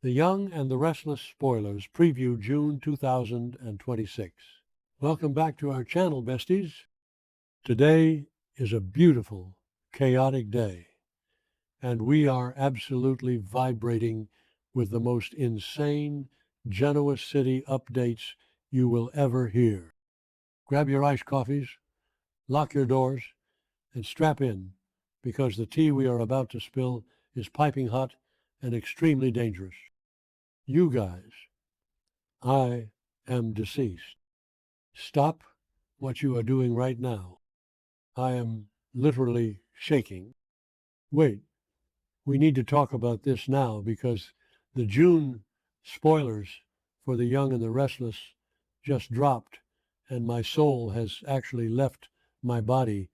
The Young and the Restless spoilers preview June 2026. Welcome back to our channel, besties. Today is a beautiful, chaotic day, and we are absolutely vibrating with the most insane Genoa City updates you will ever hear. Grab your iced coffees, lock your doors, and strap in, because the tea we are about to spill is piping hot and extremely dangerous. You guys, I am deceased. Stop what you are doing right now. I am literally shaking. Wait, we need to talk about this now because the June spoilers for The Young and the Restless just dropped, and my soul has actually left my body.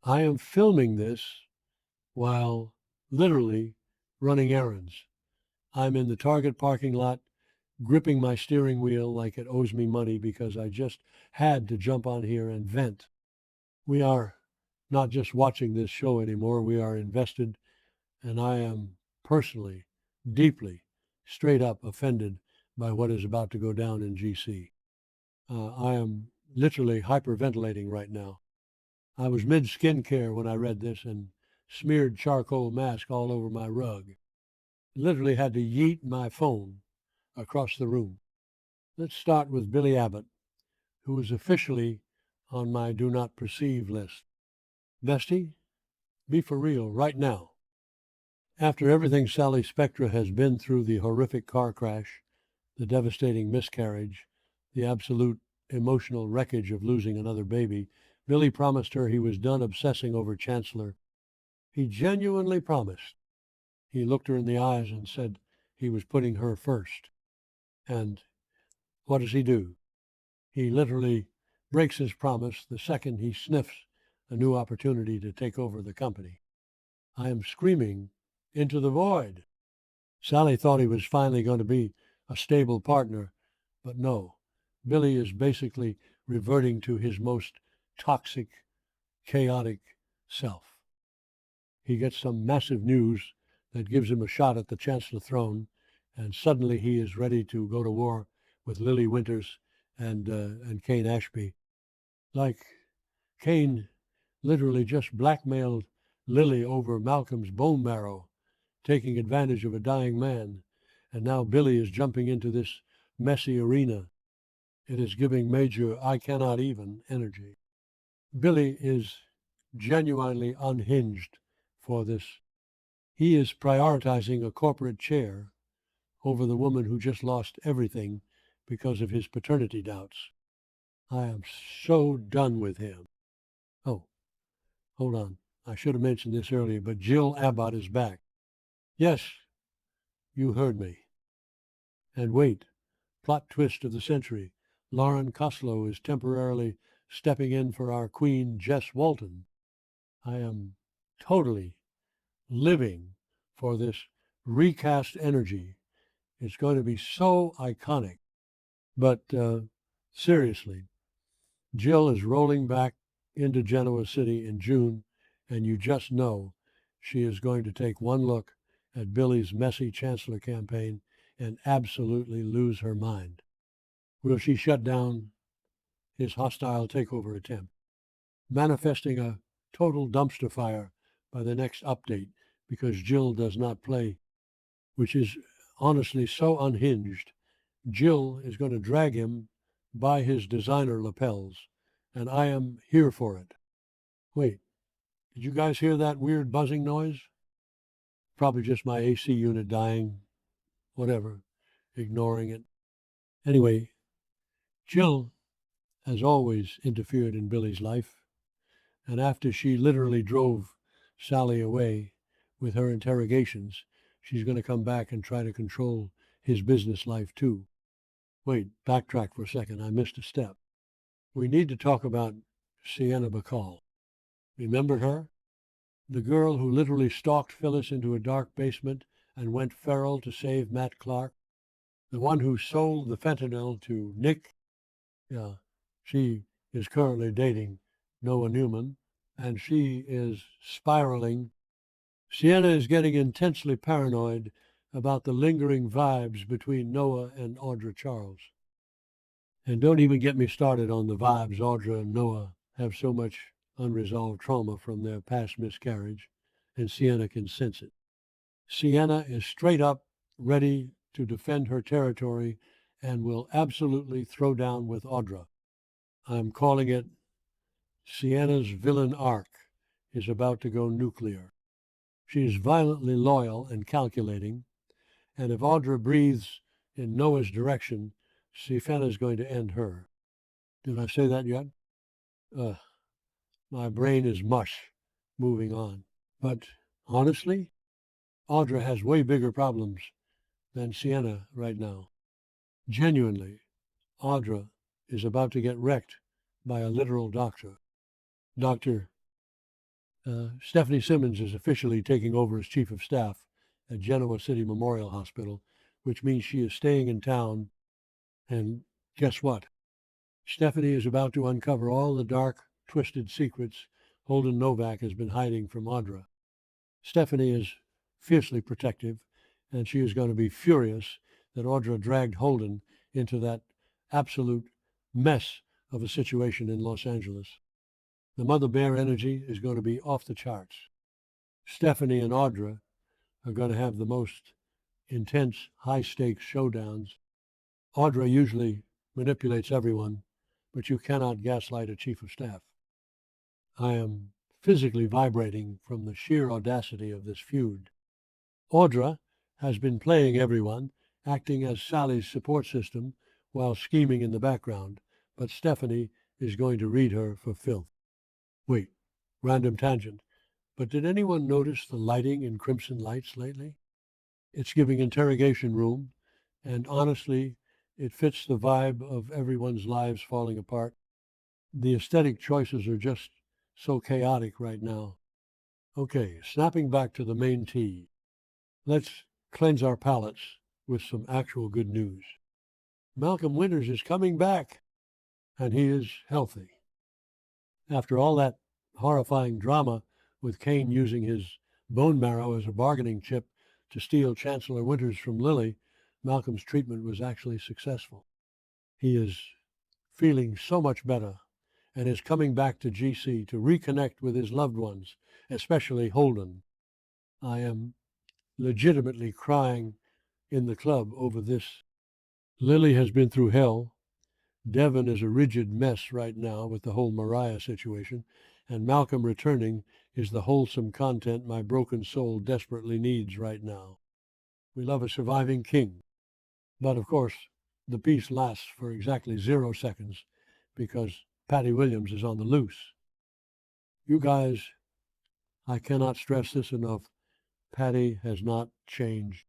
I am filming this while literally running errands. I'm in the Target parking lot, gripping my steering wheel like it owes me money because I just had to jump on here and vent. We are not just watching this show anymore, we are invested, and I am personally, deeply, straight up offended by what is about to go down in GC. I am literally hyperventilating right now. I was mid-skincare when I read this and smeared charcoal mask all over my rug. Literally had to yeet my phone across the room. Let's start with Billy Abbott, who is officially on my do not perceive list. Bestie, be for real right now. After everything Sally Spectra has been through, the horrific car crash, the devastating miscarriage, the absolute emotional wreckage of losing another baby, Billy promised her he was done obsessing over Chancellor. He genuinely promised. He looked her in the eyes and said he was putting her first. And what does he do? He literally breaks his promise the second he sniffs a new opportunity to take over the company. I am screaming into the void. Sally thought he was finally going to be a stable partner, but no. Billy is basically reverting to his most toxic, chaotic self. He gets some massive news that gives him a shot at the Chancellor throne, and suddenly he is ready to go to war with Lily Winters and Kane Ashby. Like Kane literally just blackmailed Lily over Malcolm's bone marrow, taking advantage of a dying man, and now Billy is jumping into this messy arena. It is giving major I cannot even energy. Billy is genuinely unhinged for this. He is prioritizing a corporate chair over the woman who just lost everything because of his paternity doubts. I am so done with him. Oh, hold on. I should have mentioned this earlier, but Jill Abbott is back. Yes, you heard me. And wait, plot twist of the century. Lauren Koslow is temporarily stepping in for our queen, Jess Walton. I am totally living for this recast energy. It's going to be so iconic. But seriously, Jill is rolling back into Genoa City in June, and you just know she is going to take one look at Billy's messy Chancellor campaign and absolutely lose her mind. Will she shut down his hostile takeover attempt, manifesting a total dumpster fire by the next update because Jill does not play, which is honestly so unhinged. Jill is going to drag him by his designer lapels, and I am here for it. Wait, did you guys hear that weird buzzing noise? Probably just my AC unit dying. Whatever, ignoring it. Anyway, Jill has always interfered in Billy's life, and after she literally drove Sally away with her interrogations, she's going to come back and try to control his business life too. Wait, backtrack for a second. I missed a step. We need to talk about Sienna Bacall. Remember her? The girl who literally stalked Phyllis into a dark basement and went feral to save Matt Clark? The one who sold the fentanyl to Nick? Yeah, she is currently dating Noah Newman, and she is spiraling. Sienna is getting intensely paranoid about the lingering vibes between Noah and Audra Charles. And don't even get me started on the vibes. Audra and Noah have so much unresolved trauma from their past miscarriage, and Sienna can sense it. Sienna is straight up ready to defend her territory and will absolutely throw down with Audra. I'm calling it Sienna's villain arc is about to go nuclear. She is violently loyal and calculating, and if Audra breathes in Noah's direction, Sienna is going to end her. Did I say that yet? My brain is mush. Moving on. But honestly, Audra has way bigger problems than Sienna right now. Genuinely, Audra is about to get wrecked by a literal doctor. Dr. Stephanie Simmons is officially taking over as chief of staff at Genoa City Memorial Hospital, which means she is staying in town. And guess what? Stephanie is about to uncover all the dark, twisted secrets Holden Novak has been hiding from Audra. Stephanie is fiercely protective, and she is going to be furious that Audra dragged Holden into that absolute mess of a situation in Los Angeles. The Mother Bear energy is going to be off the charts. Stephanie and Audra are going to have the most intense, high-stakes showdowns. Audra usually manipulates everyone, but you cannot gaslight a chief of staff. I am physically vibrating from the sheer audacity of this feud. Audra has been playing everyone, acting as Sally's support system while scheming in the background, but Stephanie is going to read her for filth. Wait, random tangent, but did anyone notice the lighting in crimson lights lately? It's giving interrogation room, and honestly, it fits the vibe of everyone's lives falling apart. The aesthetic choices are just so chaotic right now. Okay, snapping back to the main tea. Let's cleanse our palates with some actual good news. Malcolm Winters is coming back, and he is healthy. After all that horrifying drama with Kane using his bone marrow as a bargaining chip to steal Chancellor Winters from Lily, Malcolm's treatment was actually successful. He is feeling so much better and is coming back to GC to reconnect with his loved ones, especially Holden. I am legitimately crying in the club over this. Lily has been through hell. Devon is a rigid mess right now with the whole Mariah situation, and Malcolm returning is the wholesome content my broken soul desperately needs right now. We love a surviving king. But of course, the peace lasts for exactly 0 seconds because Patty Williams is on the loose. You guys, I cannot stress this enough. Patty has not changed.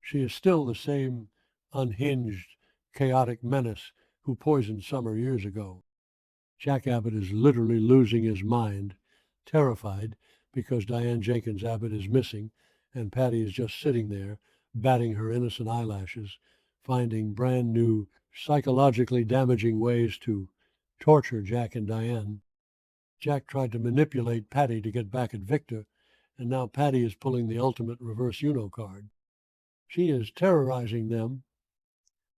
She is still the same unhinged, chaotic menace who poisoned Summer years ago. Jack Abbott is literally losing his mind, terrified because Diane Jenkins Abbott is missing, and Patty is just sitting there, batting her innocent eyelashes, finding brand new, psychologically damaging ways to torture Jack and Diane. Jack tried to manipulate Patty to get back at Victor, and now Patty is pulling the ultimate reverse Uno card. She is terrorizing them,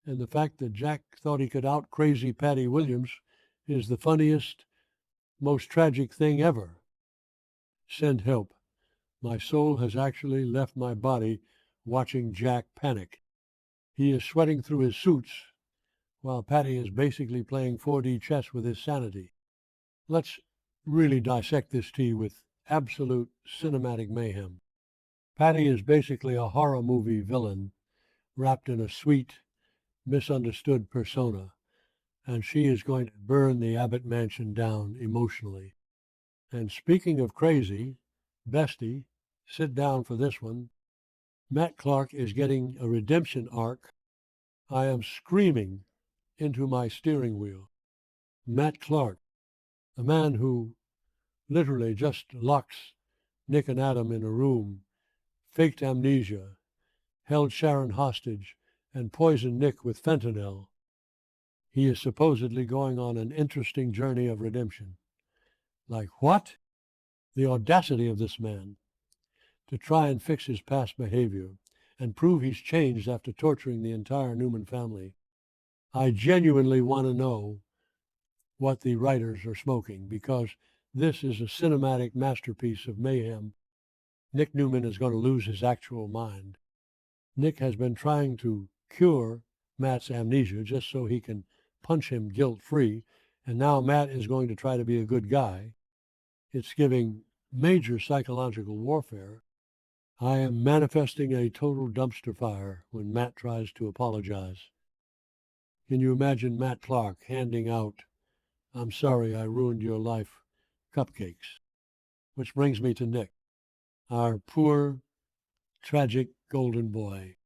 and the fact that Jack thought he could out-crazy Patty Williams is the funniest, most tragic thing ever. Send help. My soul has actually left my body watching Jack panic. He is sweating through his suits, while Patty is basically playing 4D chess with his sanity. Let's really dissect this tea with absolute cinematic mayhem. Patty is basically a horror movie villain wrapped in a sweet, misunderstood persona, and she is going to burn the Abbott mansion down emotionally. And speaking of crazy, bestie, sit down for this one. Matt Clark is getting a redemption arc. I am screaming into my steering wheel. Matt Clark, a man who literally just locks Nick and Adam in a room, faked amnesia, held Sharon hostage, and poisoned Nick with fentanyl. He is supposedly going on an interesting journey of redemption. Like what? The audacity of this man to try and fix his past behavior and prove he's changed after torturing the entire Newman family. I genuinely want to know what the writers are smoking, because this is a cinematic masterpiece of mayhem. Nick Newman is going to lose his actual mind. Nick has been trying to cure Matt's amnesia just so he can punch him guilt-free, and now Matt is going to try to be a good guy. It's giving major psychological warfare. I am manifesting a total dumpster fire when Matt tries to apologize. Can you imagine Matt Clark handing out, "I'm sorry I ruined your life," cupcakes? Which brings me to Nick, our poor, tragic golden boy.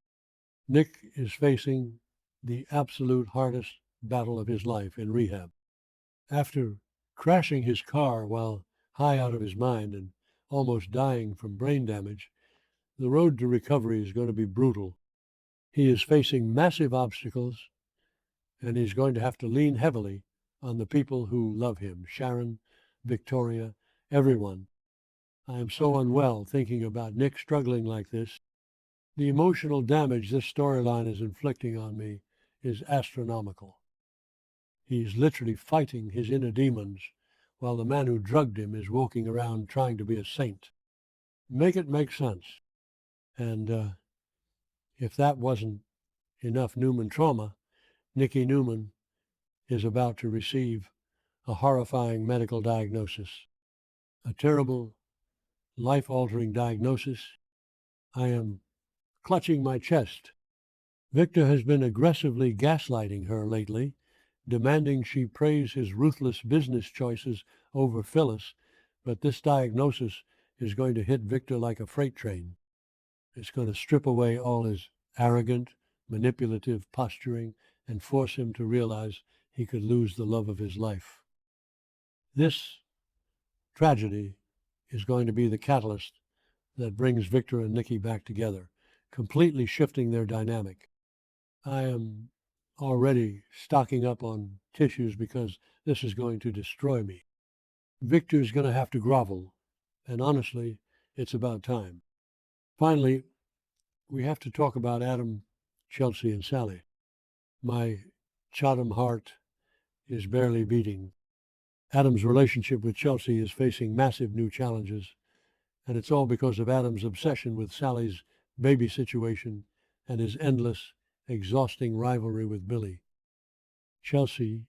Nick is facing the absolute hardest battle of his life in rehab. After crashing his car while high out of his mind and almost dying from brain damage, the road to recovery is going to be brutal. He is facing massive obstacles, and he's going to have to lean heavily on the people who love him, Sharon, Victoria, everyone. I am so unwell thinking about Nick struggling like this. The emotional damage this storyline is inflicting on me is astronomical. He's literally fighting his inner demons while the man who drugged him is walking around trying to be a saint. Make it make sense. And if that wasn't enough Newman trauma, Nicky Newman is about to receive a horrifying medical diagnosis, a terrible, life-altering diagnosis. I am clutching my chest. Victor has been aggressively gaslighting her lately, demanding she praise his ruthless business choices over Phyllis, but this diagnosis is going to hit Victor like a freight train. It's going to strip away all his arrogant, manipulative posturing and force him to realize he could lose the love of his life. This tragedy is going to be the catalyst that brings Victor and Nikki back together, completely shifting their dynamic. I am already stocking up on tissues because this is going to destroy me. Victor's going to have to grovel, and honestly, it's about time. Finally, we have to talk about Adam, Chelsea, and Sally. My Chatham heart is barely beating. Adam's relationship with Chelsea is facing massive new challenges, and it's all because of Adam's obsession with Sally's baby situation and his endless, exhausting rivalry with Billy. Chelsea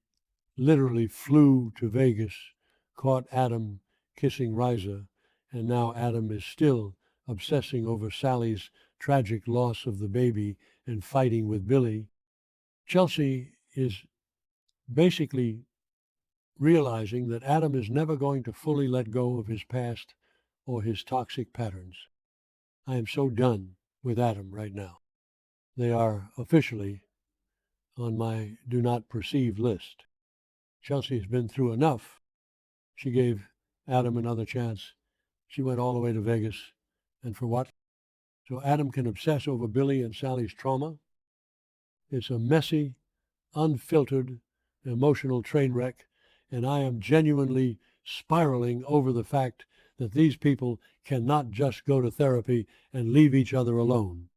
literally flew to Vegas, caught Adam kissing Riza, and now Adam is still obsessing over Sally's tragic loss of the baby and fighting with Billy. Chelsea is basically realizing that Adam is never going to fully let go of his past or his toxic patterns. I am so done with Adam right now. They are officially on my do not perceive list. Chelsea has been through enough. She gave Adam another chance. She went all the way to Vegas. And for what? So Adam can obsess over Billy and Sally's trauma? It's a messy, unfiltered, emotional train wreck, and I am genuinely spiraling over the fact that these people cannot just go to therapy and leave each other alone.